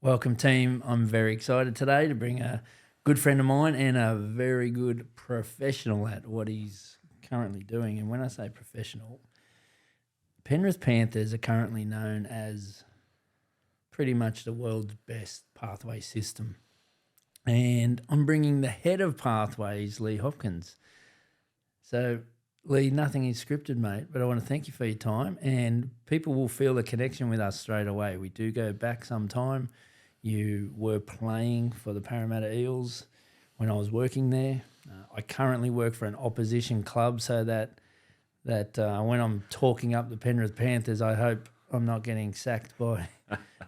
Welcome, team. I'm very excited today to bring a good friend of mine and a very good professional at what he's currently doing. And when I say professional, Penrith Panthers are currently known as pretty much the world's best pathway system. And I'm bringing the head of pathways, Lee Hopkins. So, Lee, nothing is scripted, mate, but I want to thank you for your time. And people will feel a connection with us straight away. We do go back some time. You were playing for the Parramatta Eels when I was working there. I currently work for an opposition club, so that when I'm talking up the Penrith Panthers, I hope I'm not getting sacked by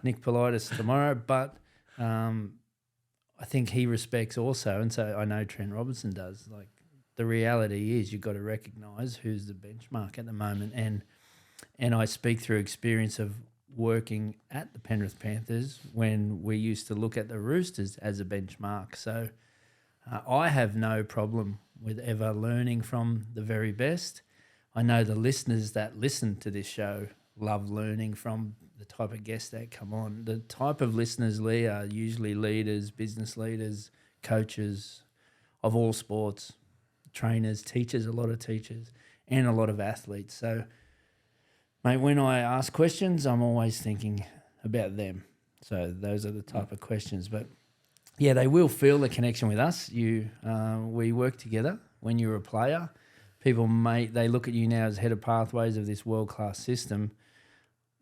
Nick Politis tomorrow. But I think he respects also, and so I know Trent Robinson does. Like, the reality is you've got to recognise who's the benchmark at the moment, and I speak through experience of working at the Penrith Panthers when we used to look at the Roosters as a benchmark. So I have no problem with ever learning from the very best. I know the listeners that listen to this show love learning from the type of guests that come on. The type of listeners, Lee, are usually leaders, business leaders, coaches of all sports, trainers, teachers, a lot of teachers, and a lot of athletes. So, mate, when I ask questions, I'm always thinking about them. So those are the type of questions. But, yeah, they will feel the connection with us. We work together when you're a player. People, they look at you now as head of pathways of this world-class system.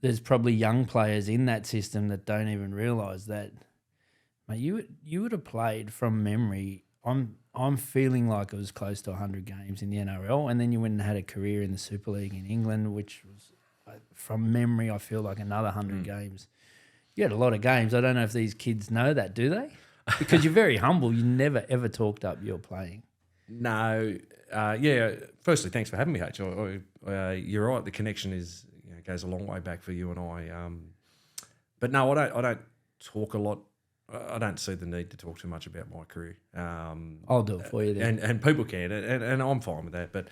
There's probably young players in that system that don't even realise that, mate, you would have played from memory. I'm feeling like it was close to 100 games in the NRL, and then you went and had a career in the Super League in England, which was, from memory, I feel like another 100 games. You had a lot of games. I don't know if these kids know that, do they? Because you're very humble. You never, ever talked up your playing. No. Firstly, thanks for having me, H. You're right. The connection goes a long way back for you and I. But no, I don't talk a lot. I don't see the need to talk too much about my career. I'll do it for you then. And people can, and I'm fine with that. But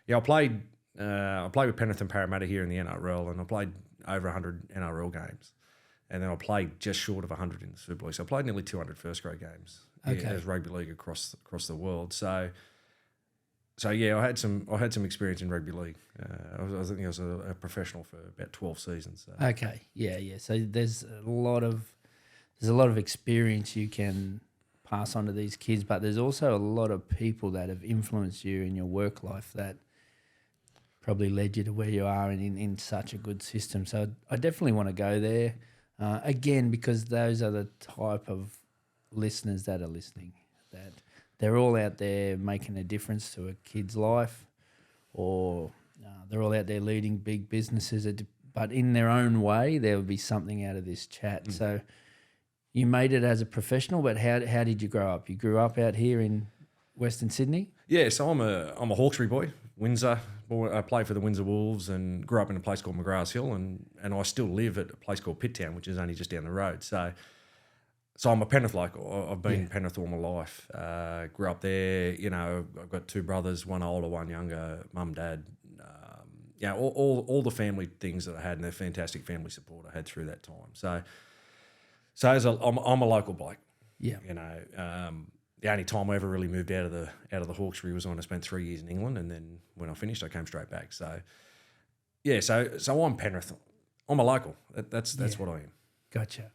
yeah, I played with Penrith and Parramatta here in the NRL, and I played over 100 NRL games. And then I played just short of 100 in the Super League. So I played nearly 200 first-grade games as rugby league across the world. So yeah, I had some experience in rugby league. I think I was a professional for about 12 seasons. So. Okay, yeah. So there's a lot of experience you can pass on to these kids, but there's also a lot of people that have influenced you in your work life that probably led you to where you are and in such a good system. So I definitely want to go there, again, because those are the type of listeners that are listening, that they're all out there making a difference to a kid's life, or they're all out there leading big businesses, but in their own way, there will be something out of this chat. So you made it as a professional, but how did you grow up? You grew up out here in Western Sydney? Yeah, so I'm a Hawkesbury boy, Windsor. I played for the Windsor Wolves and grew up in a place called McGrath's Hill, and I still live at a place called Pitt Town, which is only just down the road. So I'm a Penrith local. I've been in Penrith all my life. Grew up there. I've got two brothers, one older, one younger, mum, dad. All the family things that I had, and the fantastic family support I had through that time. So I'm a local bloke. Yeah. The only time I ever really moved out of the Hawkesbury was when I spent 3 years in England, and then when I finished, I came straight back. So yeah, so I'm Penrith. I'm a local. That's what I am. Gotcha.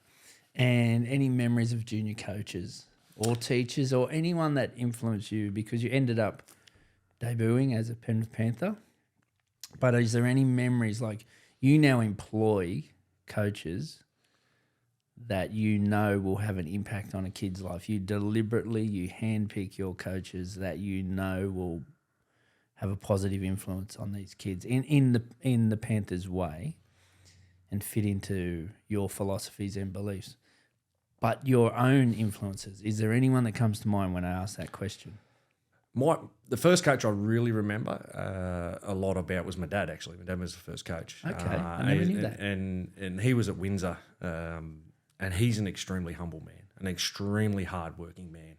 And any memories of junior coaches or teachers or anyone that influenced you, because you ended up debuting as a Penrith Panther? But is there any memories, like you now employ coaches that you know will have an impact on a kid's life? You handpick your coaches that you know will have a positive influence on these kids in the Panthers way and fit into your philosophies and beliefs. But your own influences, is there anyone that comes to mind when I ask that question? The first coach I really remember a lot about was my dad, actually. My dad was the first coach. Okay, I never knew that. And he was at Windsor, and he's an extremely humble man, an extremely hardworking man.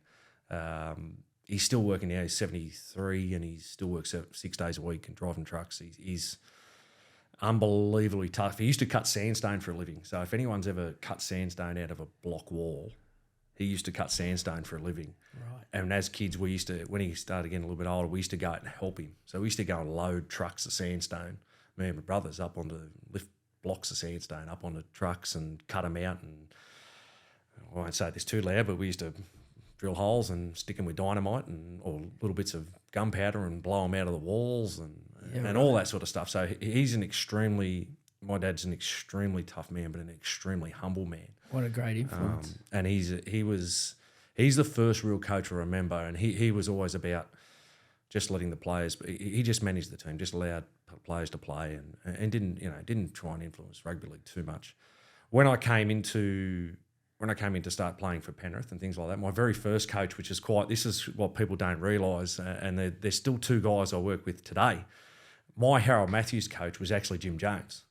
He's still working now. He's 73, and he still works 6 days a week and driving trucks. He's unbelievably tough. He used to cut sandstone for a living. So if anyone's ever cut sandstone out of a block wall, he used to cut sandstone for a living. Right. And as kids, we used to, when he started getting a little bit older, we used to go out and help him. So we used to go and load trucks of sandstone, me and my brothers, up onto, lift blocks of sandstone up onto trucks and cut them out. And I won't say this too loud, but we used to drill holes and stick them with dynamite or little bits of gunpowder and blow them out of the walls and all that sort of stuff. So my dad's an extremely tough man, but an extremely humble man. What a great influence. And he's the first real coach I remember, and he was always about just letting the players. He just managed the team, just allowed players to play, and didn't try and influence rugby league too much. When I came in to start playing for Penrith and things like that, my very first coach, this is what people don't realise, and there's still two guys I work with today. My Harold Matthews coach was actually Jim Jones.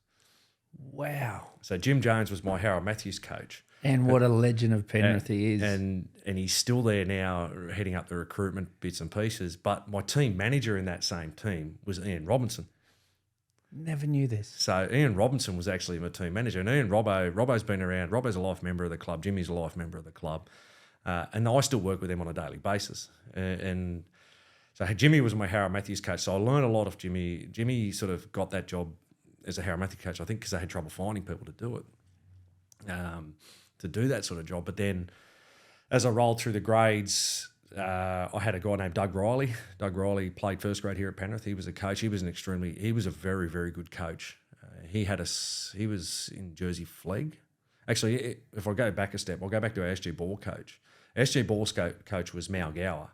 Wow. So Jim Jones was my Harold Matthews coach. And what a legend of Penrith he is. And he's still there now, heading up the recruitment bits and pieces. But my team manager in that same team was Ian Robinson. Never knew this. So Ian Robinson was actually my team manager. And Robbo's been around. Robbo's a life member of the club. Jimmy's a life member of the club. And I still work with them on a daily basis. And so Jimmy was my Harold Matthews coach. So I learned a lot of Jimmy. Jimmy sort of got that job as a Harold Matthews coach, I think, because they had trouble finding people to do it, to do that sort of job. But then as I rolled through the grades, I had a guy named Doug Riley. Doug Riley played first grade here at Penrith. He was a coach. He was a very, very good coach. He was in Jersey Flegg. Actually, if I go back a step, I'll go back to our SG Ball coach. SG Ball's coach was Mal Gower,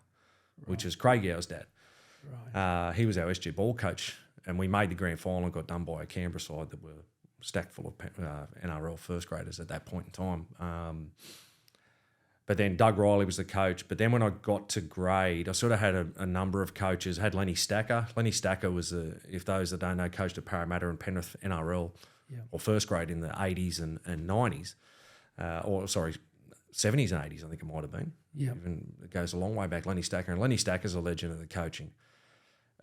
which is Craig Gower's dad. Right. He was our SG Ball coach. And we made the grand final and got done by a Canberra side that were stacked full of NRL first graders at that point in time. But then Doug Riley was the coach. But then when I got to grade, I sort of had a number of coaches. I had Lenny Stacker. Lenny Stacker was, if those that don't know, coached at Parramatta and Penrith NRL or first grade in the 80s and 90s. 70s and 80s, I think it might have been. Yeah. Even it goes a long way back, Lenny Stacker. And Lenny Stacker's a legend of the coaching.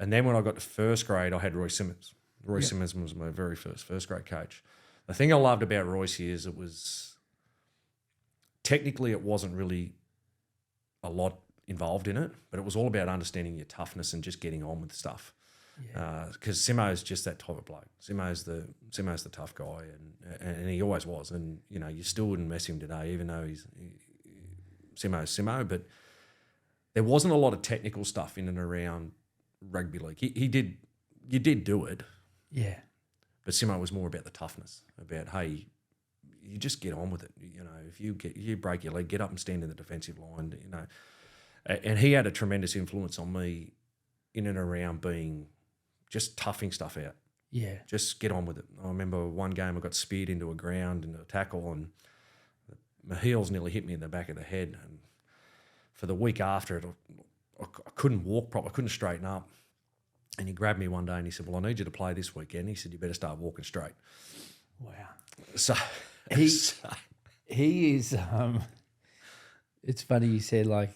And then when I got to first grade, I had Roy Simmons. Roy Simmons was my very first grade coach. The thing I loved about Royce is it was technically it wasn't really a lot involved in it, but it was all about understanding your toughness and just getting on with stuff. Because Simo's just that type of bloke. Simo's the tough guy, and he always was. And you still wouldn't mess him today, even though Simo's Simo. But there wasn't a lot of technical stuff in and around rugby league. You did do it. Yeah. But Simo was more about the toughness, about, hey, you just get on with it. If you break your leg, get up and stand in the defensive line, And he had a tremendous influence on me in and around being just toughing stuff out. Yeah. Just get on with it. I remember one game I got speared into a ground in a tackle and my heels nearly hit me in the back of the head. And for the week after it, I couldn't walk properly. I couldn't straighten up. And he grabbed me one day and he said, well, I need you to play this weekend. He said, you better start walking straight. Wow. So he is, it's funny you said, like,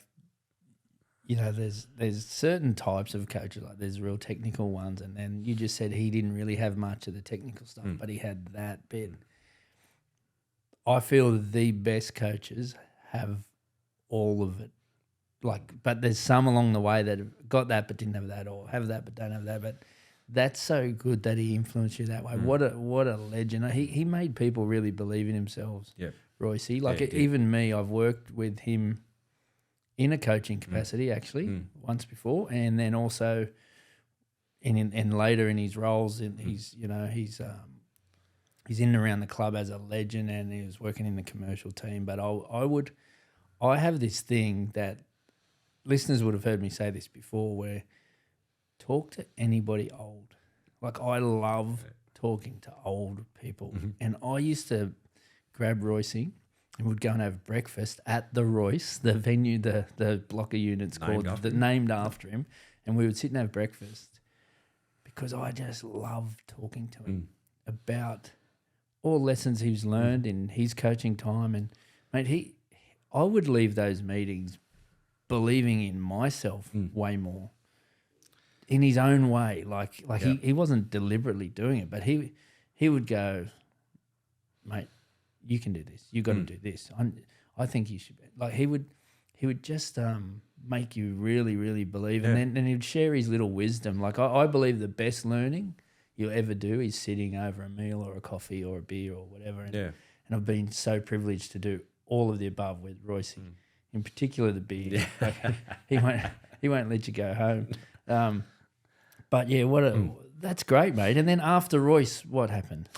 there's certain types of coaches, like there's real technical ones, and then you just said he didn't really have much of the technical stuff, but he had that bit. I feel the best coaches have all of it. But there's some along the way that have got that but didn't have that, or have that but don't have that. But that's so good that he influenced you that way. What a legend. He made people really believe in themselves. Yep. Royce. Even me, I've worked with him in a coaching capacity once before, and then also in later in his roles. He's in and around the club as a legend, and he was working in the commercial team. But I have this thing that listeners would have heard me say this before, where talk to anybody old. Like, I love talking to old people. And I used to grab Royce and we'd go and have breakfast at the Royce, the venue, the block of units named after him. And we would sit and have breakfast because I just love talking to him about all lessons he's learned in his coaching time. And, mate, I would leave those meetings believing in myself way more in his own way. He wasn't deliberately doing it, but he would go, mate, you can do this. You got to do this. I think you should. Like he would just make you really, really believe, and then he'd share his little wisdom. Like I believe the best learning you'll ever do is sitting over a meal or a coffee or a beer or whatever. And I've been so privileged to do all of the above with Royce, in particular the beer. Like, he won't let you go home. But yeah, that's great, mate. And then after Royce, what happened?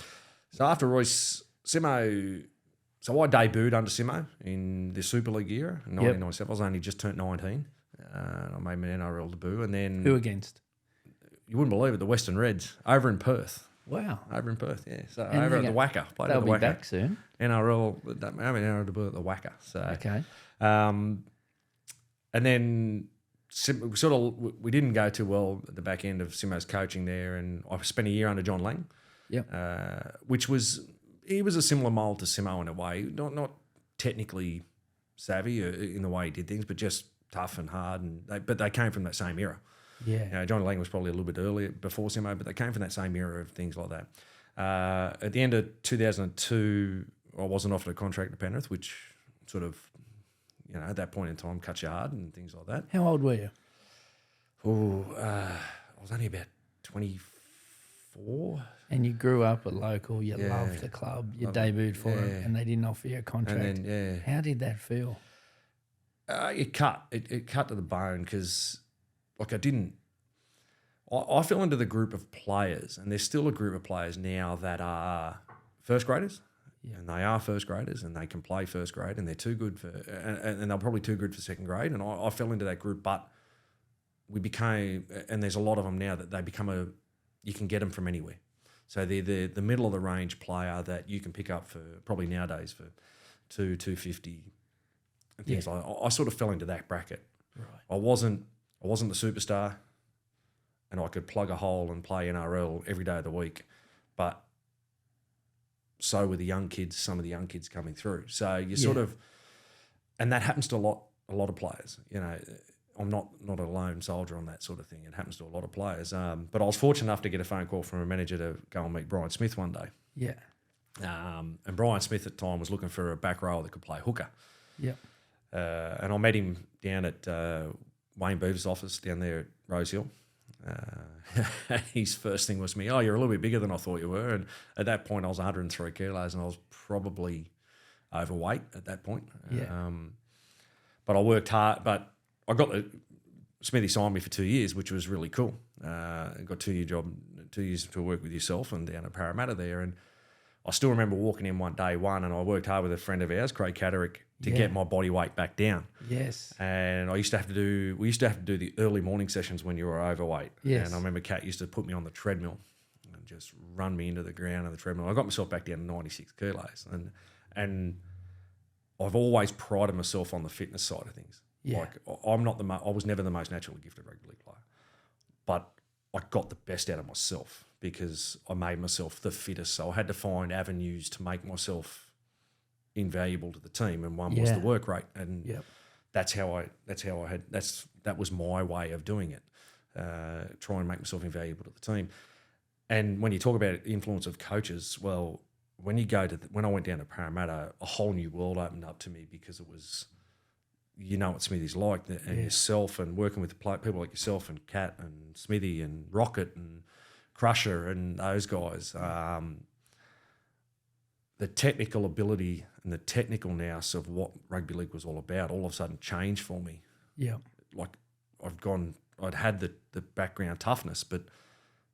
So after Royce, Simo. So I debuted under Simo in the Super League era in 1997. I was only just turned 19. I made my NRL debut, and then who against? You wouldn't believe it, the Western Reds over in Perth. Wow, over in Perth, yeah. So and over at the Wacker, played they'll at the be Wacker. Back soon. NRL, I mean NRL debut at the Wacker. So okay, and then we didn't go too well at the back end of Simo's coaching there, and I spent a year under John Lang. Which was. He was a similar mould to Simo in a way, not technically savvy in the way he did things, but just tough and hard. But they came from that same era. Yeah, John Lang was probably a little bit earlier before Simo, but they came from that same era of things like that. At the end of 2002, I wasn't offered a contract at Penrith, which sort of, at that point in time, cut you hard and things like that. How old were you? I was only about 24. And you grew up at local, you loved the club, you debuted for it, and they didn't offer you a contract. And then, how did that feel? It cut to the bone because, like, I fell into the group of players, and there's still a group of players now that are first graders, and they are first graders, and they can play first grade, and they're too good for, and they're probably too good for second grade, and I fell into that group, but we became, and there's a lot of them now that they become you can get them from anywhere. So they're the middle of the range player that you can pick up for probably nowadays for $250 and things like that. I sort of fell into that bracket. Right. I wasn't the superstar, and I could plug a hole and play NRL every day of the week, but so were the young kids. Some of the young kids coming through. So you sort of, and that happens to a lot of players. I'm not a lone soldier on that sort of thing. It happens to a lot of players. But I was fortunate enough to get a phone call from a manager to go and meet Brian Smith one day. Yeah. And Brian Smith at the time was looking for a back row that could play hooker. Yeah. And I met him down at Wayne Beaver's office down there at Rose Hill. His first thing was to me, "Oh, you're a little bit bigger than I thought you were." And at that point, I was 103 kilos, and I was probably overweight at that point. Yeah. But I worked hard. But I got Smithy signed me for 2 years, which was really cool. I got 2 year job, 2 years to work with yourself and down at Parramatta there. And I still remember walking in one day, and I worked hard with a friend of ours, Craig Catterick, to get my body weight back down. Yes. And we used to have to do the early morning sessions when you were overweight. Yes. And I remember Cat used to put me on the treadmill and just run me into the ground on the treadmill. I got myself back down to 96 kilos. And I've always prided myself on the fitness side of things. Yeah. Like I was never the most naturally gifted rugby league player, but I got the best out of myself because I made myself the fittest. So I had to find avenues to make myself invaluable to the team, and one was the work rate, and that was my way of doing it. Try and make myself invaluable to the team. And when you talk about influence of coaches, well, when I went down to Parramatta, a whole new world opened up to me because it was. What Smithy's like, and yourself, and working with people like yourself and Cat and Smithy and Rocket and Crusher and those guys. The technical ability and the technical nous of what rugby league was all about all of a sudden changed for me. Yeah. Like I'd had the background toughness, but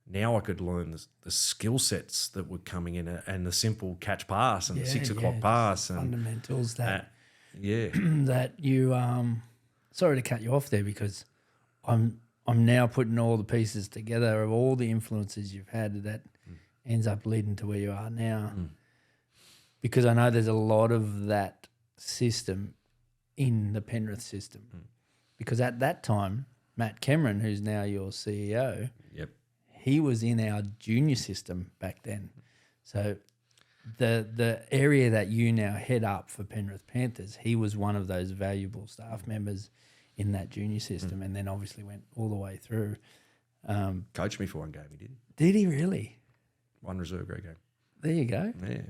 now I could learn the skill sets that were coming in and the simple catch pass and the 6 o'clock pass. And fundamentals that... Yeah, that you sorry to cut you off there because I'm now putting all the pieces together of all the influences you've had that ends up leading to where you are now. Because I know there's a lot of that system in the Penrith system. Because at that time, Matt Cameron, who's now your CEO, he was in our junior system back then. So the area that you now head up for Penrith Panthers, he was one of those valuable staff members in that junior system, and then obviously went all the way through. Coached me for one game, he did. Did he really? One reserve grade game. There you go. Yeah.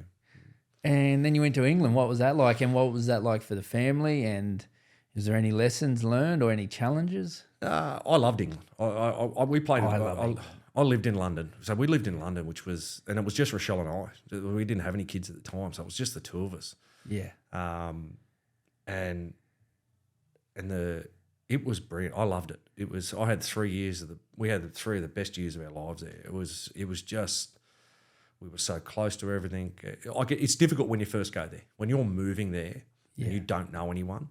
And then you went to England. What was that like? And what was that like for the family? And is there any lessons learned or any challenges? I loved England. We played. I love England. I lived in London, so we lived in London, and it was just Rochelle and I. We didn't have any kids at the time, so it was just the two of us. Yeah. And it was brilliant. I loved it. I had 3 years we had 3 of the best years of our lives there. It was just, we were so close to everything. It's difficult when you first go there, when you're moving there and you don't know anyone.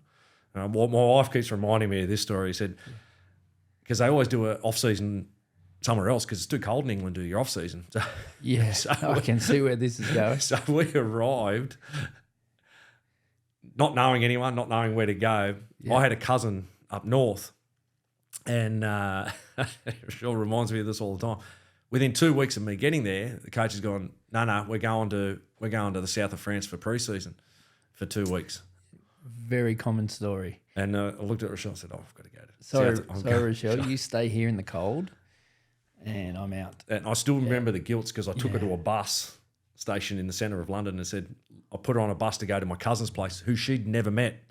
My wife keeps reminding me of this story. He said, because they always do an off-season somewhere else because it's too cold in England to do your off-season. So, I can see where this is going. So we arrived not knowing anyone, not knowing where to go. Yeah. I had a cousin up north, and Rochelle reminds me of this all the time. Within 2 weeks of me getting there, the coach has gone, no, we're going to the south of France for pre-season for 2 weeks. Very common story. And I looked at Rochelle and said, I've got to go to Sorry, Rochelle, you stay here in the cold and I'm out. And I still remember the guilt because I took her to a bus station in the centre of London and said, I put her on a bus to go to my cousin's place, who she'd never met.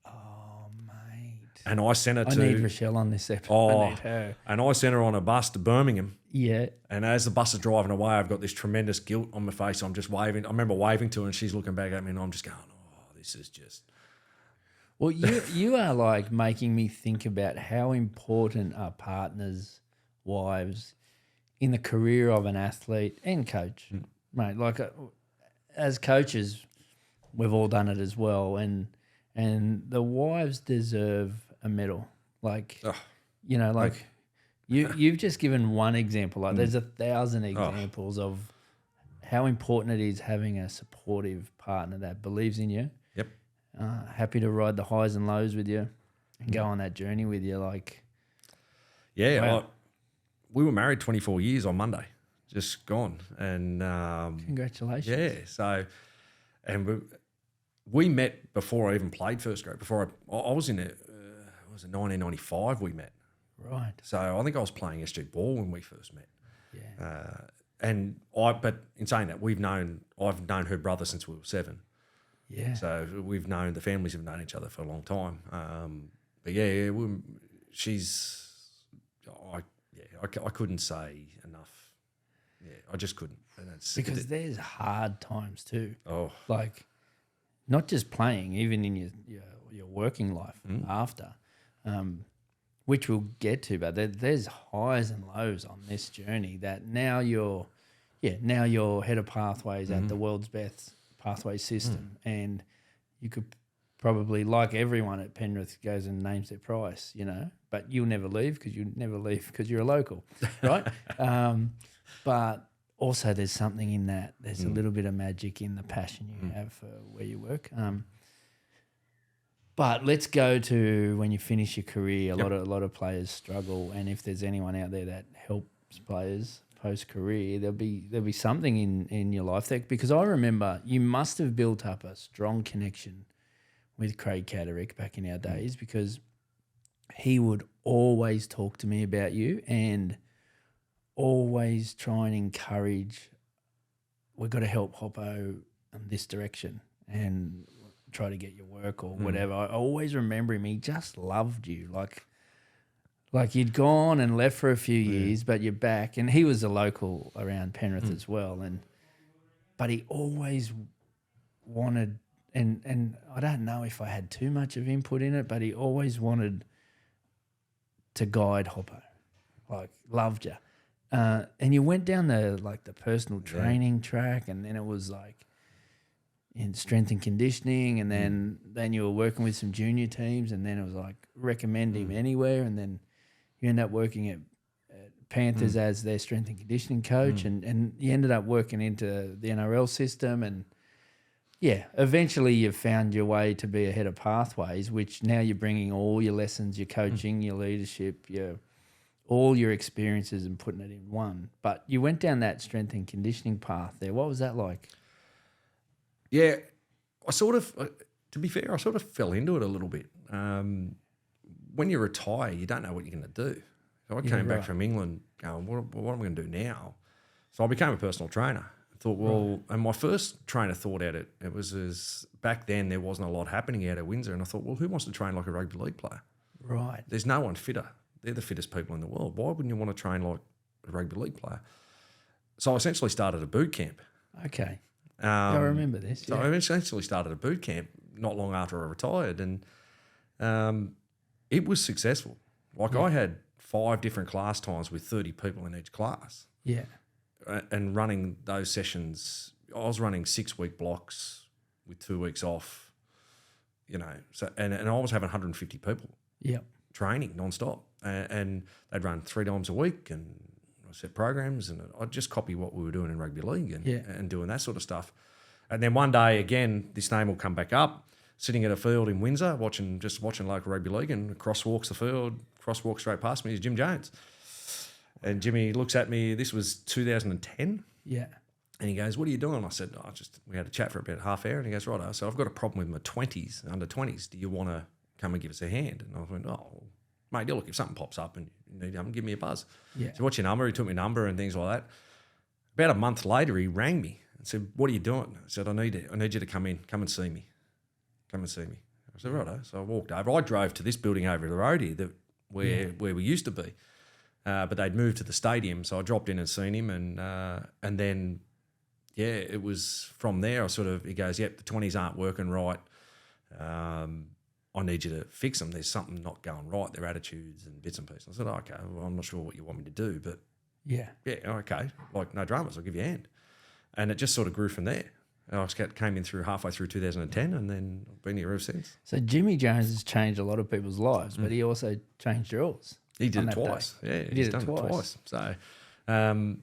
Oh, mate. And I sent her I need Rochelle on this episode. I need her. And I sent her on a bus to Birmingham. Yeah. And as the bus is driving away, I've got this tremendous guilt on my face. I'm just waving. I remember waving to her and she's looking back at me and I'm just going, this is just... Well, you are like making me think about how important are partners, wives, in the career of an athlete and coach, mate. Like as coaches, we've all done it as well, and the wives deserve a medal. Like you've just given one example. Like there's 1,000 examples of how important it is having a supportive partner that believes in you. Yep. Happy to ride the highs and lows with you and go on that journey with you. Like, wow. We were married 24 years on Monday, just gone. And congratulations. Yeah. So, and we met before I even played first grade. Before I was in it, was in 1995 we met. Right. So I think I was playing SG ball when we first met. Yeah. But in saying that, I've known her brother since we were 7. Yeah. So the families have known each other for a long time. I couldn't say enough. Yeah, I just couldn't. Because there's hard times too. Oh. Like, not just playing, even in your working life after, which we'll get to, but there's highs and lows on this journey that now you're head of pathways at the world's best pathway system, and you could probably, like everyone at Penrith goes and names their price, but you'll never leave because you're a local, right? But also there's something in that. There's a little bit of magic in the passion you have for where you work. But let's go to when you finish your career. A lot of players struggle, and if there's anyone out there that helps players post-career, there'll be something in your life there, because I remember you must have built up a strong connection with Craig Catterick back in our days, because he would always talk to me about you and always try and encourage, we've got to help Hoppo in this direction and try to get your work or whatever. I always remember him. He just loved you. Like you'd gone and left for a few years, but you're back. And he was a local around Penrith as well. But he always wanted, and I don't know if I had too much of input in it, but he always wanted to guide Hoppo, like loved you. And you went down the personal training track, and then it was like in strength and conditioning, and then you were working with some junior teams, and then it was like recommend him anywhere, and then you end up working at Panthers as their strength and conditioning coach, and you ended up working into the NRL system, and eventually you've found your way to be a head of pathways, which now you're bringing all your lessons, your coaching, your leadership, all your experiences and putting it in one. But you went down that strength and conditioning path there. What was that like? Yeah, to be fair, I sort of fell into it a little bit. When you retire, you don't know what you're going to do. So I came back from England going, what am I going to do now? So I became a personal trainer. I thought, well, and my first trainer thought at it, it was as back then there wasn't a lot happening out of Windsor, and I thought, well, who wants to train like a rugby league player? Right. There's no one fitter. They're the fittest people in the world. Why wouldn't you want to train like a rugby league player? So I essentially started a boot camp. Okay. I remember this. So I essentially started a boot camp not long after I retired, and it was successful. Like I had 5 different class times with 30 people in each class. Yeah. And running those sessions, I was running 6-week blocks with 2 weeks off, you know. So and I was having 150 people training nonstop, and they'd run 3 times a week, and I set programs, and I'd just copy what we were doing in rugby league and doing that sort of stuff. And then one day again, this name will come back up, sitting at a field in Windsor, watching local rugby league, and crosswalks the field, crosswalks straight past me is Jim Jones. And Jimmy looks at me, this was 2010. Yeah. And he goes, what are you doing? I said, we had a chat for about half hour. And he goes, right, so I've got a problem with my 20s, under 20s. Do you want to come and give us a hand? And I went, oh, mate, look, if something pops up and you need something, give me a buzz. Yeah. So what's your number? He took my number and things like that. About a month later, he rang me and said, what are you doing? I said, I need you to come in, come and see me. Come and see me. I said, righto. So I walked over. I drove to this building over the road here where we used to be. But they'd moved to the stadium, so I dropped in and seen him, and then, it was from there. He goes, yep, the 20s aren't working right. I need you to fix them. There's something not going right, their attitudes and bits and pieces. I said, okay, well, I'm not sure what you want me to do, but okay, like no dramas, I'll give you a hand. And it just sort of grew from there. I came in halfway through 2010, and then I've been here ever since. So Jimmy Jones has changed a lot of people's lives, but he also changed yours. He did it twice. Day. Yeah, he's done it twice. So,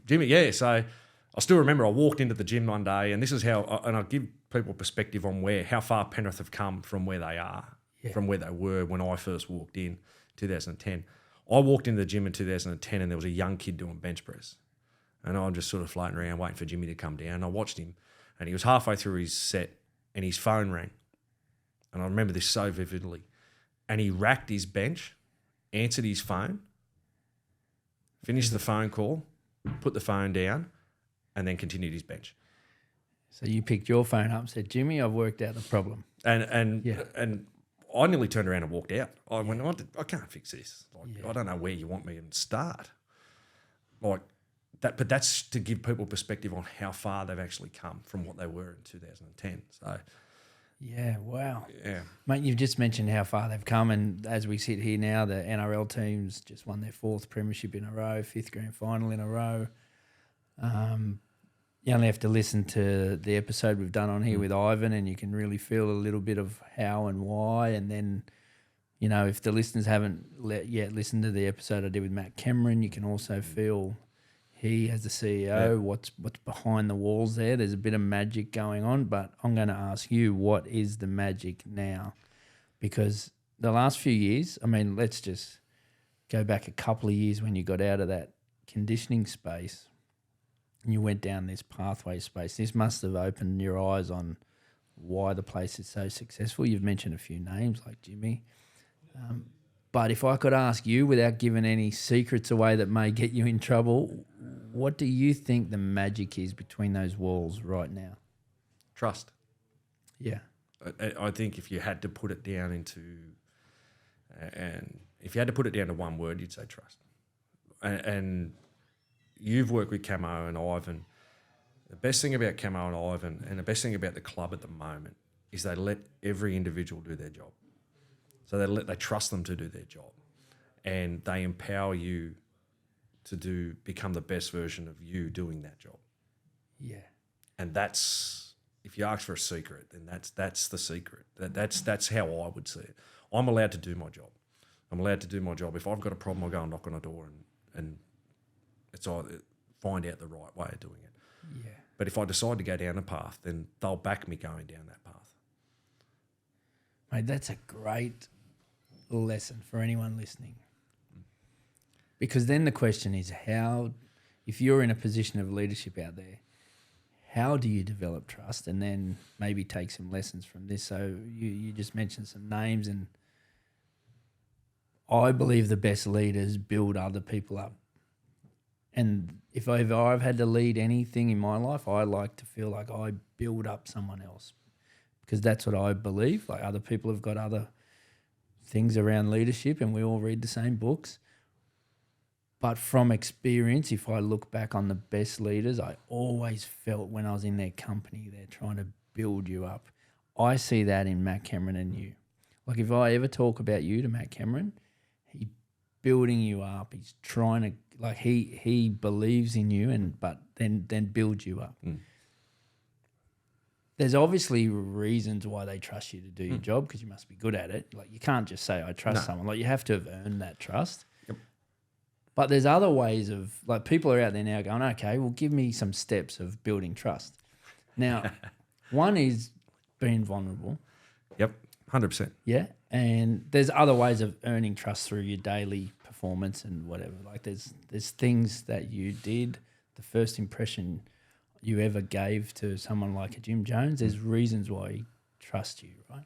Jimmy, so I still remember I walked into the gym one day, and this is how, and I'll give people perspective on how far Penrith have come from where they are, from where they were when I first walked in 2010. I walked into the gym in 2010, and there was a young kid doing bench press. And I'm just sort of floating around waiting for Jimmy to come down. I watched him, and he was halfway through his set, and his phone rang. And I remember this so vividly. And he racked his bench, answered his phone, finished the phone call, put the phone down, and then continued his bench. So you picked your phone up and said, Jimmy, I've worked out the problem. And I nearly turned around and walked out. I went, I can't fix this. I don't know where you want me to start. Like that, but that's to give people perspective on how far they've actually come from what they were in 2010. So yeah, wow. Yeah. Mate, you've just mentioned how far they've come, and as we sit here now, the NRL teams just won their 4th premiership in a row, 5th grand final in a row. You only have to listen to the episode we've done on here with Ivan, and you can really feel a little bit of how and why. And then, you know, if the listeners haven't yet listened to the episode I did with Matt Cameron, you can also feel he, as the CEO, what's behind the walls there. There's a bit of magic going on, but I'm going to ask you, what is the magic now? Because the last few years, I mean, let's just go back a couple of years when you got out of that conditioning space and you went down this pathway space. This must have opened your eyes on why the place is so successful. You've mentioned a few names like Jimmy. But if I could ask you, without giving any secrets away that may get you in trouble, what do you think the magic is between those walls right now? Trust. Yeah. I think if you had to put it down to one word, you'd say trust. And you've worked with Camo and Ivan. The best thing about Camo and Ivan, and the best thing about the club at the moment, is they let every individual do their job. So they trust them to do their job, and they empower you to become the best version of you doing that job. Yeah. And that's, if you ask for a secret, then that's the secret. That's how I would see it. I'm allowed to do my job. I'm allowed to do my job. If I've got a problem, I'll go and knock on a door and it's either find out the right way of doing it. Yeah. But if I decide to go down a path, then they'll back me going down that path. Mate, that's a great lesson for anyone listening. Because then the question is, how, if you're in a position of leadership out there, how do you develop trust? And then maybe take some lessons from this. So you just mentioned some names, and I believe the best leaders build other people up. And if I've had to lead anything in my life, I like to feel like I build up someone else, because that's what I believe. Like, other people have got other things around leadership, and we all read the same books. But from experience, if I look back on the best leaders, I always felt when I was in their company, they're trying to build you up. I see that in Matt Cameron and you. Like, if I ever talk about you to Matt Cameron, he's building you up. He's trying to, like, he believes in you, but then builds you up. There's obviously reasons why they trust you to do your job, because you must be good at it. Like, you can't just say, I trust someone. Like, you have to have earned that trust. Yep. But there's other ways of, like, people are out there now going, okay, well, give me some steps of building trust. Now, one is being vulnerable. Yep, 100%. Yeah. And there's other ways of earning trust through your daily performance and whatever. Like, there's things that you did, the first impression you ever gave to someone like a Jim Jones, there's reasons why he trusts you, right?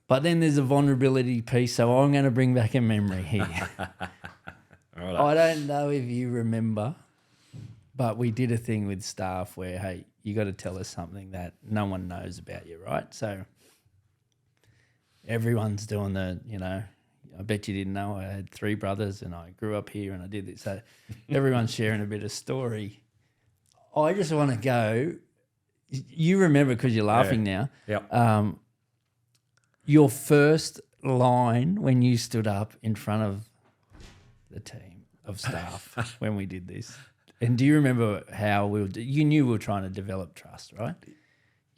But then there's a vulnerability piece, so I'm going to bring back a memory here. All right. I don't know if you remember, but we did a thing with staff where, hey, you got to tell us something that no one knows about you, right? So everyone's doing I bet you didn't know I had 3 brothers and I grew up here and I did this. So everyone's sharing a bit of story. I just want to go, you remember because you're laughing now. Yep. Your first line when you stood up in front of the team of staff when we did this. And do you remember how you knew we were trying to develop trust, right?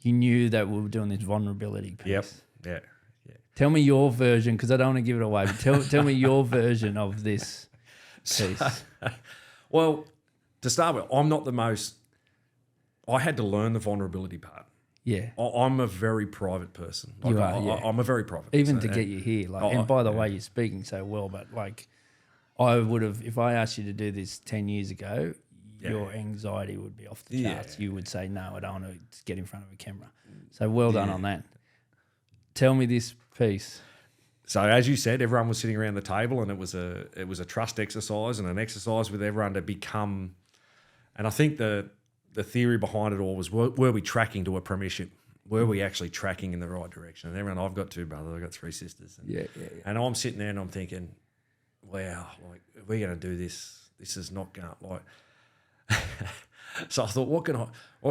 You knew that we were doing this vulnerability piece. Yep. Yeah. Tell me your version, because I don't want to give it away, but tell me your version of this piece. Well, to start with, I'm not the most... I had to learn the vulnerability part. Yeah. I'm a very private person. Like, You are, yeah. I'm a very private Even person. to get you here. And by the way, you're speaking so well, but like, I would have, if I asked you to do this 10 years ago, your anxiety would be off the charts. You would say, no, I don't want to get in front of a camera. So well done on that. Tell me this piece. So as you said, everyone was sitting around the table, and it was a trust exercise and an exercise with everyone to become. And I think the theory behind it all was, were we tracking to a premiership? Were we actually tracking in the right direction? And everyone, I've got 2 brothers, I've got 3 sisters. And, and I'm sitting there and I'm thinking, wow, like, if we're going to do this, this is not going to, like... So I thought, what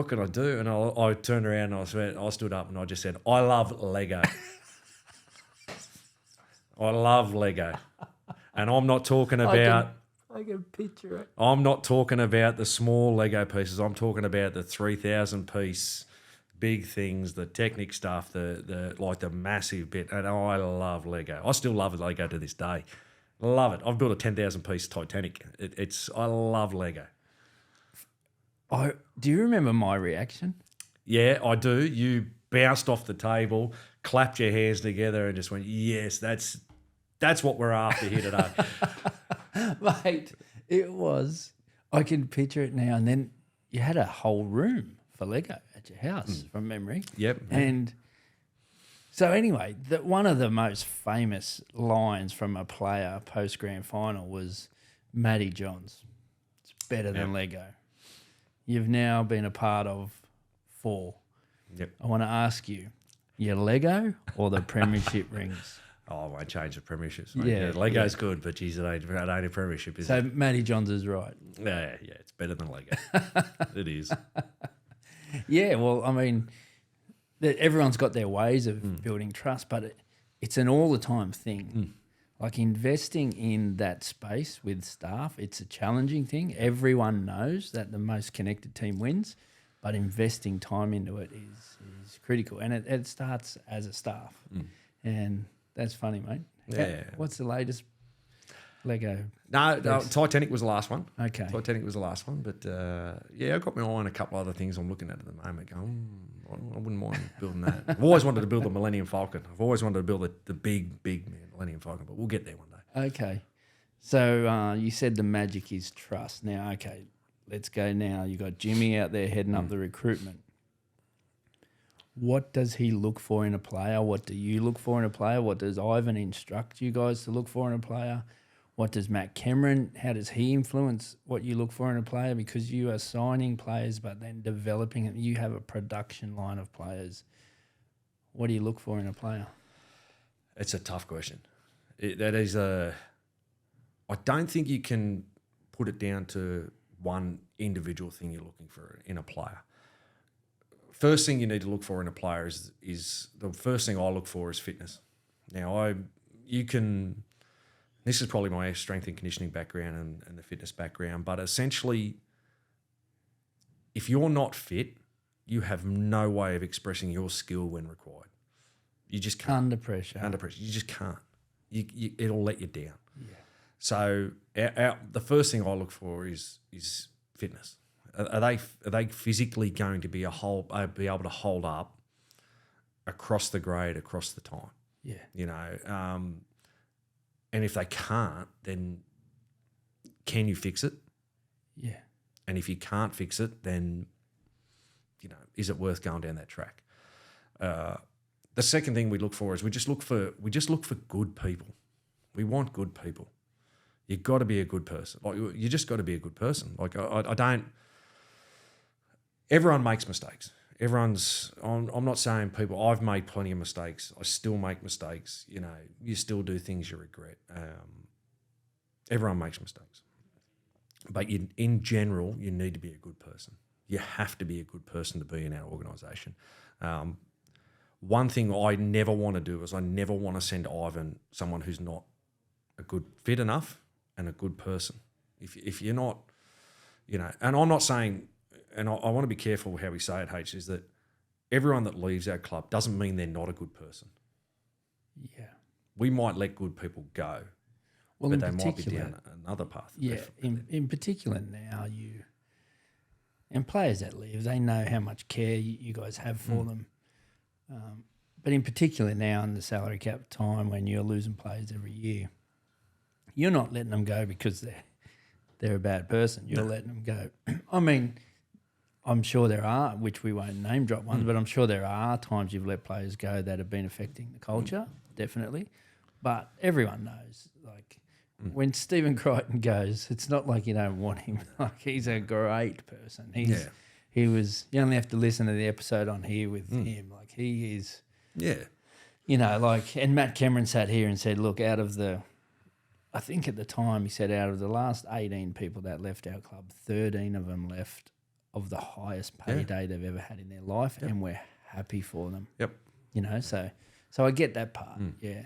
can I do? And I turned around and I stood up and I just said, I love Lego. I love Lego. And I'm not talking about... I can picture it. I'm not talking about the small Lego pieces. I'm talking about the 3,000 piece big things, the Technic stuff, the massive bit. And I love Lego. I still love Lego to this day. Love it. I've built a 10,000 piece Titanic. I love Lego. Do you remember my reaction? Yeah, I do. You bounced off the table, clapped your hands together, and just went, "Yes, that's what we're after here today." Mate, it was. I can picture it now. And then you had a whole room for Lego at your house, from memory. Yep. And so anyway, one of the most famous lines from a player post grand final was Matty Johns. It's better than Lego. You've now been a part of 4. Yep. I want to ask you, your Lego or the premiership rings? Oh, I won't change the premierships. Yeah, Lego's good, but geez, it ain't a premiership, is so it? Matty Johns is right. Yeah, it's better than Lego. It is. Yeah, well, I mean, everyone's got their ways of building trust, but it's an all-the-time thing. Like, investing in that space with staff, it's a challenging thing. Everyone knows that the most connected team wins, but investing time into it is critical. And it starts as a staff. And that's funny, mate. Yeah. What's the latest Lego? No, Titanic was the last one. Okay. Titanic was the last one, but I've got my eye on a couple other things I'm looking at the moment. Going, I wouldn't mind building that. I've always wanted to build the Millennium Falcon. I've always wanted to build the big Millennium Falcon, but we'll get there one day. Okay. So you said the magic is trust. Now, okay, let's go now. You got Jimmy out there heading up the recruitment. What does he look for in a player? What do you look for in a player? What does Ivan instruct you guys to look for in a player? What does Matt Cameron, how does he influence what you look for in a player? Because you are signing players but then developing it. You have a production line of players. What do you look for in a player? It's a tough question. I don't think you can put it down to one individual thing you're looking for in a player. First thing you need to look for in a player is the first thing I look for is fitness. Now, this is probably my strength and conditioning background and the fitness background, but essentially, if you're not fit, you have no way of expressing your skill when required. You just can't. Under pressure. You just can't. It'll let you down. Yeah. So the first thing I look for is fitness. Are they physically going to be able to hold up across the grade, across the time? Yeah. You know, and if they can't, then can you fix it? Yeah. And if you can't fix it, then, you know, is it worth going down that track? The second thing we look for is we just look for good people. We want good people. You've got to be a good person. Like, you just got to be a good person. Like, I don't. Everyone makes mistakes. I'm not saying people. I've made plenty of mistakes. I still make mistakes. You know, you still do things you regret. Everyone makes mistakes. But in general, you need to be a good person. You have to be a good person to be in our organisation. One thing I never want to do is I never want to send Ivan someone who's not a good fit enough and a good person. If you're not, you know, and I'm not saying, and I want to be careful how we say it, H, is that everyone that leaves our club doesn't mean they're not a good person. Yeah. We might let good people go, but they might be down another path. Yeah, in particular now and players that leave, they know how much care you guys have for them. But in particular now in the salary cap time when you're losing players every year, you're not letting them go because they're a bad person. You're letting them go. I mean, I'm sure there are, which we won't name drop ones, but I'm sure there are times you've let players go that have been affecting the culture, definitely. But everyone knows, like, when Stephen Crichton goes, it's not like you don't want him. Like, he's a great person. He was. You only have to listen to the episode on here with him. Like, he is. Yeah. You know, like, and Matt Cameron sat here and said, look, I think at the time he said out of the last 18 people that left our club, 13 of them left of the highest payday they've ever had in their life, and we're happy for them. Yep. You know, so I get that part. Yeah.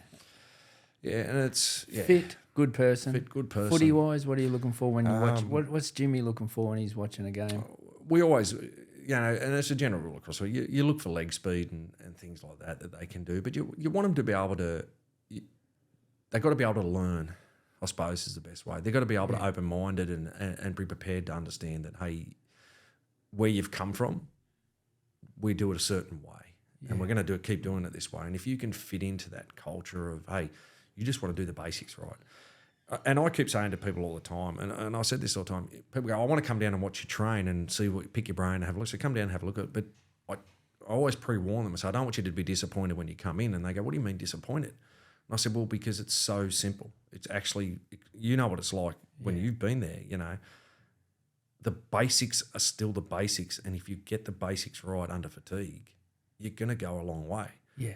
Yeah, and it's fit, good person. Fit, good person. Footy wise, what are you looking for when you watch? What's Jimmy looking for when he's watching a game? We always, you know, and it's a general rule across. You look for leg speed and things like that they can do, but you want them to be able to. They've got to be able to learn, I suppose, is the best way. They've got to be able to open minded and be prepared to understand that, hey, where you've come from, we do it a certain way, and we're going to keep doing it this way. And if you can fit into that culture of, hey, you just want to do the basics right. And I keep saying to people all the time, and I said this all the time, people go, I want to come down and watch you train and pick your brain and have a look. So come down and have a look at it. But I always pre-warn them and say, I don't want you to be disappointed when you come in. And they go, what do you mean disappointed? And I said, well, because it's so simple. It's actually, you know what it's like when you've been there, you know. The basics are still the basics. And if you get the basics right under fatigue, you're going to go a long way. Yeah.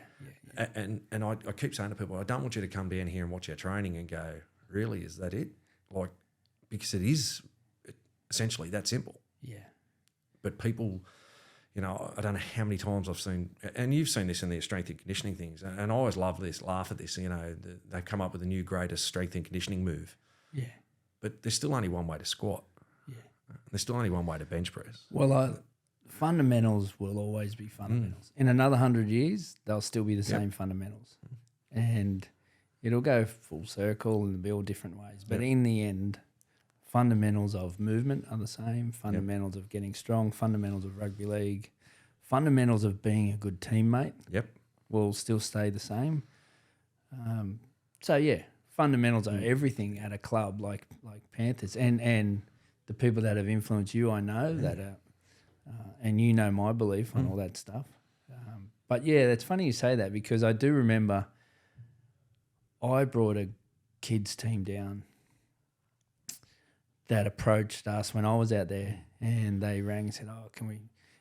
And I keep saying to people, I don't want you to come down here and watch our training and go, really, is that it? Like, because it is essentially that simple. Yeah. But people, you know, I don't know how many times I've seen, and you've seen this in their strength and conditioning things, and I always laugh at this, you know, they've come up with a new greatest strength and conditioning move. Yeah. But there's still only one way to squat. Yeah. There's still only one way to bench press. Well, fundamentals will always be fundamentals. In another 100 years, they'll still be the same fundamentals. And it'll go full circle and be all different ways. But in the end, fundamentals of movement are the same, fundamentals of getting strong, fundamentals of rugby league, fundamentals of being a good teammate will still stay the same. Fundamentals are everything at a club like Panthers. And the people that have influenced you, I know, that are, and you know my belief on all that stuff. But yeah, it's funny you say that, because I do remember I brought a kids team down that approached us when I was out there, and they rang and said, "Oh, can we?"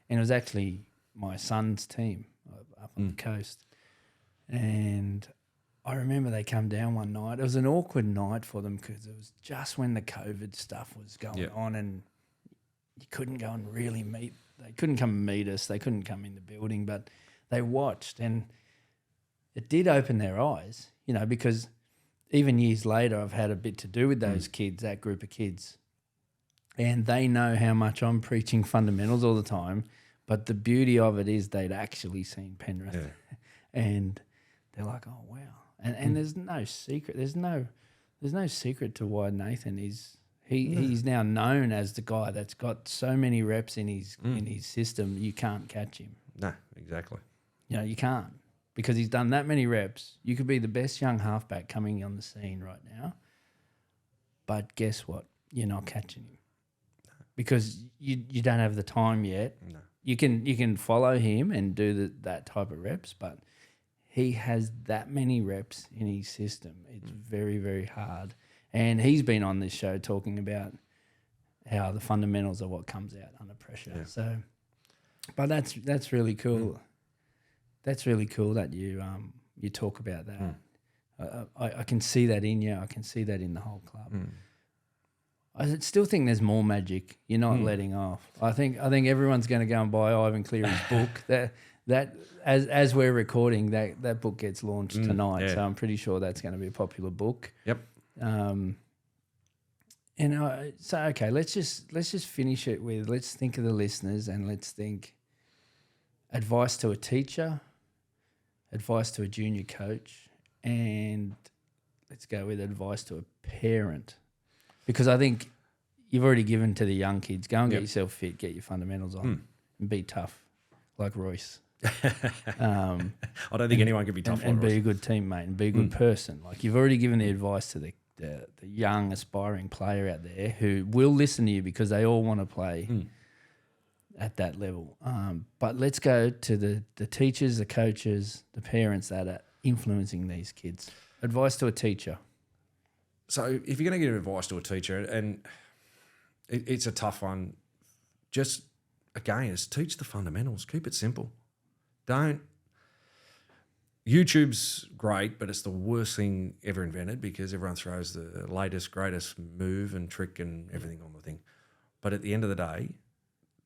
And it was actually my son's team up on the coast, and I remember they come down one night. It was an awkward night for them because it was just when the COVID stuff was going on, and you couldn't go and really meet. They couldn't come and meet us. They couldn't come in the building, but they watched, and it did open their eyes, you know, because even years later, I've had a bit to do with those kids, that group of kids, and they know how much I'm preaching fundamentals all the time. But the beauty of it is they'd actually seen Penrith, and they're like, "Oh wow!" And there's no secret. There's no secret to why Nathan is. He's now known as the guy that's got so many reps in his system. You can't catch him. No, exactly. You know, you can't, because he's done that many reps. You could be the best young halfback coming on the scene right now, but guess what? You're not catching him because you don't have the time yet. No. You can follow him and do that type of reps, but he has that many reps in his system. It's very, very hard. And he's been on this show talking about how the fundamentals are what comes out under pressure. Yeah. So, but that's really cool. That's really cool that you talk about that. I can see that in you. I can see that in the whole club. I still think there's more magic. You're not letting off. I think everyone's going to go and buy Ivan Cleary's book. That as we're recording, that book gets launched tonight. Yeah. So I'm pretty sure that's going to be a popular book. Yep. So okay, let's just finish it with, let's think of the listeners, and let's think advice to a teacher, advice to a junior coach, and let's go with advice to a parent, because I think you've already given to the young kids. Go and get yourself fit, get your fundamentals on, and be tough, like Royce. I don't think anyone can be tough and like be a good teammate and be a good person. Like, you've already given the advice to the young aspiring player out there who will listen to you because they all want to play at that level. But let's go to the teachers, the coaches, the parents that are influencing these kids. Advice to a teacher. So if you're going to give advice to a teacher, and it's a tough one, just, again, is teach the fundamentals. Keep it simple. YouTube's great, but it's the worst thing ever invented because everyone throws the latest, greatest move and trick and everything on the thing. But at the end of the day,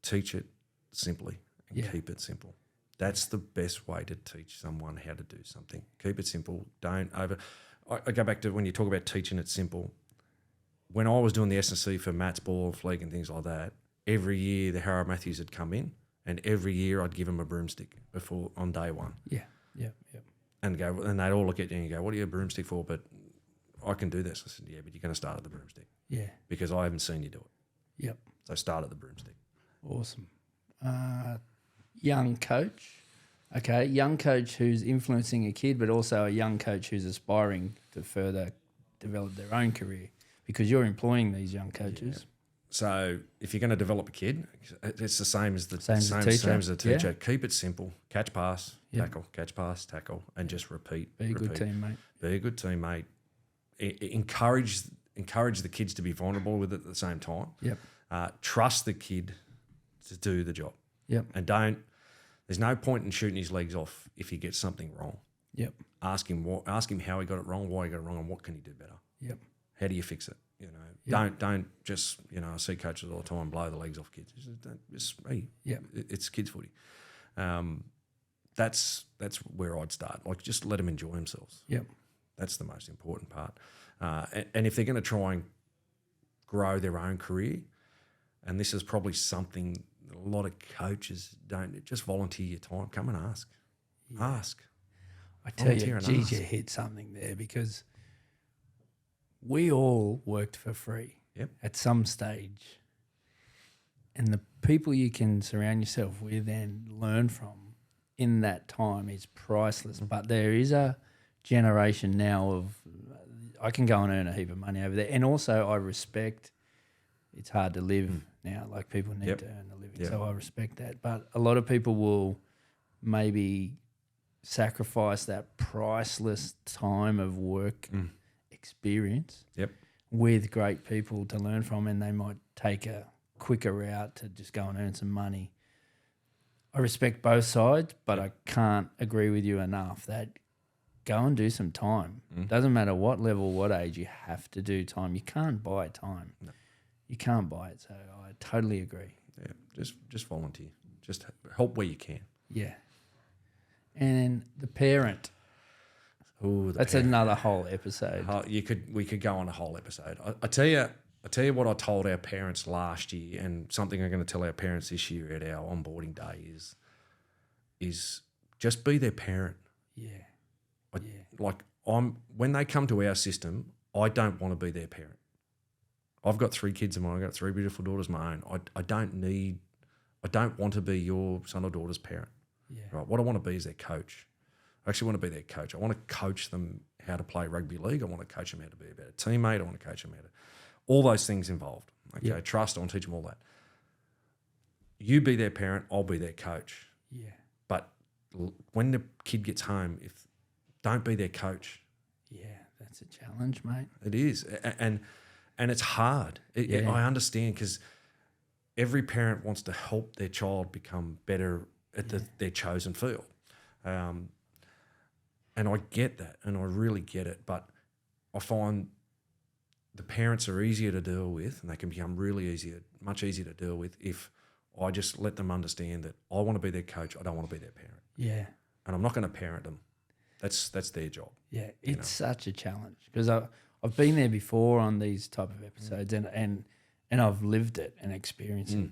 teach it simply and keep it simple. That's the best way to teach someone how to do something. Keep it simple. Don't over... I go back to when you talk about teaching it simple. When I was doing the S&C for Matt's ball, fleek and things like that, every year the Harold Matthews had come in, and every year I'd give him a broomstick before on day one. Yeah. And they'd all look at you and go, "What are you a broomstick for?" But I can do this. I said, "Yeah, but you're going to start at the broomstick." Yeah. Because I haven't seen you do it. Yep. So start at the broomstick. Awesome. Young coach. Okay, young coach who's influencing a kid, but also a young coach who's aspiring to further develop their own career, because you're employing these young coaches. Yeah. So if you're going to develop a kid, it's the same as the teacher. Keep it simple. Catch, pass, tackle, catch, pass, tackle, and just repeat. Be a good teammate. Be a good teammate. Encourage the kids to be vulnerable with it at the same time. Yep. Trust the kid to do the job. Yep. And there's no point in shooting his legs off if he gets something wrong. Yep. Ask him how he got it wrong, why he got it wrong, and what can he do better. Yep. How do you fix it? Don't just, I see coaches all the time blow the legs off kids. It's kids footy. That's where I'd start. Like, just let them enjoy themselves. Yep. That's the most important part. And if they're going to try and grow their own career, and this is probably something a lot of coaches don't, just volunteer your time. Come and ask. Yeah. Ask. I tell you, geez, you hit something there, because we all worked for free at some stage. And the people you can surround yourself with and learn from in that time is priceless. But there is a generation now of, I can go and earn a heap of money over there. And also I respect, it's hard to live now. Like, people need to earn a living. So I respect that. But a lot of people will maybe sacrifice that priceless time of work experience with great people to learn from, and they might take a quicker route to just go and earn some money. I respect both sides, but I can't agree with you enough that go and do some time. Doesn't matter what level, what age, you have to do time. You can't buy time. No. You can't buy it. So I totally agree. Yeah, just volunteer. Just help where you can. Yeah. And the parent. Ooh, that's another whole episode. We could go on a whole episode. I tell you what I told our parents last year, and something I'm going to tell our parents this year at our onboarding day is just be their parent. Yeah. When they come to our system, I don't want to be their parent. I've got 3 kids of mine. I've got 3 beautiful daughters of my own. I don't want to be your son or daughter's parent. Yeah. Right. What I want to be is their coach. I actually want to be their coach. I want to coach them how to play rugby league. I want to coach them how to be a better teammate. I want to coach them how to all those things involved. Okay. Yeah. Trust. I want to teach them all that. You be their parent. I'll be their coach. Yeah. But when the kid gets home, don't be their coach. Yeah, that's a challenge, mate. It is, and it's hard. I understand because every parent wants to help their child become better at their chosen field, and I get that, and I really get it. But I find the parents are easier to deal with, and they can become much easier to deal with if I just let them understand that I want to be their coach. I don't want to be their parent. Yeah, and I'm not going to parent them. That's their job. Yeah, it's such a challenge because I've been there before on these type of episodes, and I've lived it and experienced it.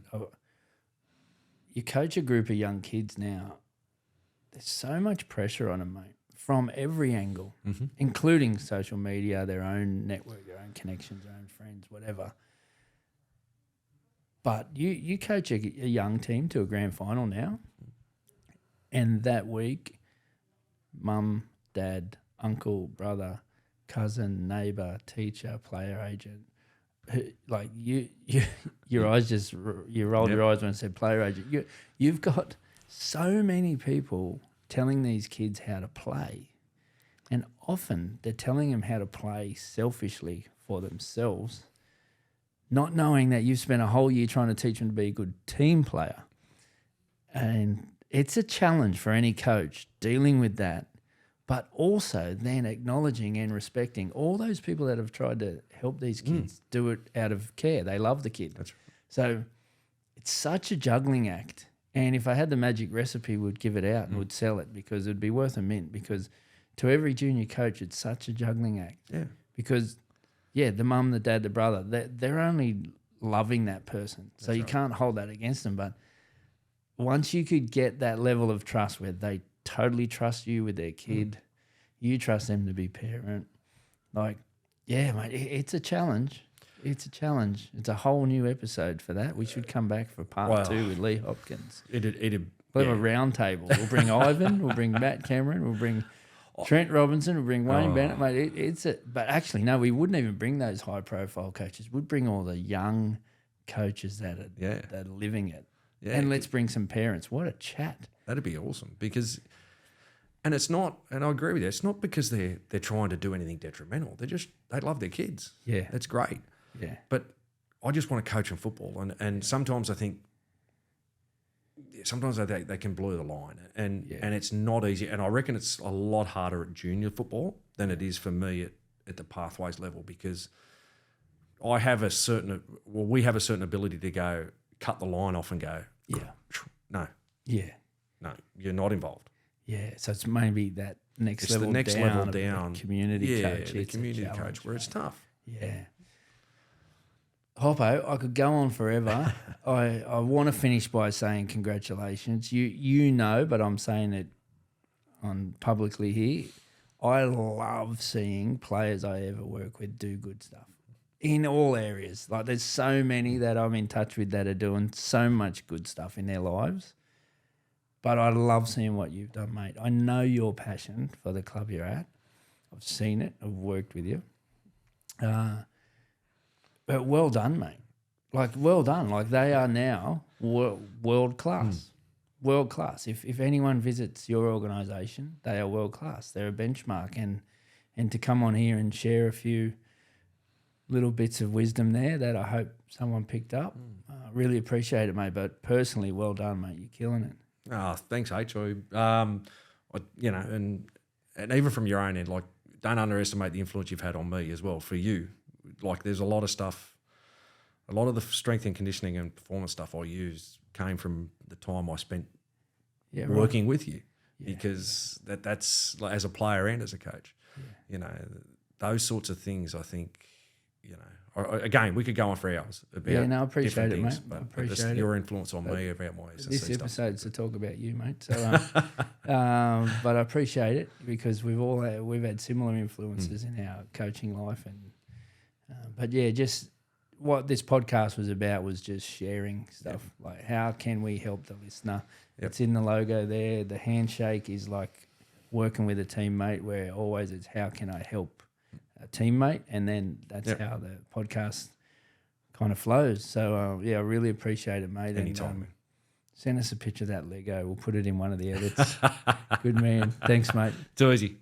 You coach a group of young kids now. There's so much pressure on them, mate, from every angle, including social media, their own network, their own connections, their own friends, whatever. But you coach a young team to a grand final now, and that week, mum, dad, uncle, brother, cousin, neighbour, teacher, player agent, like your eyes you rolled your eyes when I said player agent. You've got so many people telling these kids how to play, and often they're telling them how to play selfishly for themselves, not knowing that you've spent a whole year trying to teach them to be a good team player. And it's a challenge for any coach dealing with that, but also then acknowledging and respecting all those people that have tried to help these kids do it out of care. They love the kid. That's right. So it's such a juggling act. And if I had the magic recipe, we'd give it out and would sell it because it'd be worth a mint, because to every junior coach, it's such a juggling act. Yeah. Because, the mum, the dad, the brother, they're only loving that person. So you can't hold that against them. But once you could get that level of trust where they totally trust you with their kid, you trust them to be parent, mate, it's a challenge. It's a challenge. It's a whole new episode for that. We should come back for part 2 with Lee Hopkins. We'll have a round table. We'll bring Ivan, we'll bring Matt Cameron, we'll bring Trent Robinson, we'll bring Wayne Bennett. Mate, but actually, no, we wouldn't even bring those high-profile coaches. We'd bring all the young coaches that are living it. Yeah. And let's bring some parents. What a chat. That'd be awesome because... And it's not, and I agree with you, it's not because they're trying to do anything detrimental. They love their kids. Yeah. That's great. Yeah. But I just want to coach them football. And sometimes I think, they can blur the line. And it's not easy. And I reckon it's a lot harder at junior football than it is for me at the pathways level, because we have a certain ability to go, cut the line off and go, no. Yeah. No, you're not involved. Yeah, so it's maybe that next level down. Community coach. The community coach, where it's tough. Yeah. Hoppo, I could go on forever. I want to finish by saying congratulations. You know, but I'm saying it on publicly here. I love seeing players I ever work with do good stuff in all areas. Like there's so many that I'm in touch with that are doing so much good stuff in their lives. But I love seeing what you've done, mate. I know your passion for the club you're at. I've seen it. I've worked with you. But well done, mate. Well done. They are now world class. World class. If anyone visits your organisation, they are world class. They're a benchmark. And to come on here and share a few little bits of wisdom there that I hope someone picked up. Really appreciate it, mate. But personally, well done, mate. You're killing it. Oh, thanks, H. You know, and even from your own end, like, don't underestimate the influence you've had on me as well. For you, like, there's a lot of stuff, a lot of the strength and conditioning and performance stuff I use came from the time I spent working with you, because that's like, as a player and as a coach, you know, those sorts of things. I think, you know, again, we could go on for hours about I appreciate it, things, mate. but I appreciate it. your influence on me about my SSC This stuff. episode's to talk about you, mate. So, but I appreciate it because we've had similar influences in our coaching life, and but yeah, just what this podcast was about was just sharing stuff. Like, how can we help the listener? It's in the logo there. The handshake is like working with a teammate, where always it's how can I help a teammate, and then that's how the podcast kind of flows. So I really appreciate it, mate. Anytime. Send us a picture of that Lego. We'll put it in one of the edits. Good man. Thanks, mate. Too easy.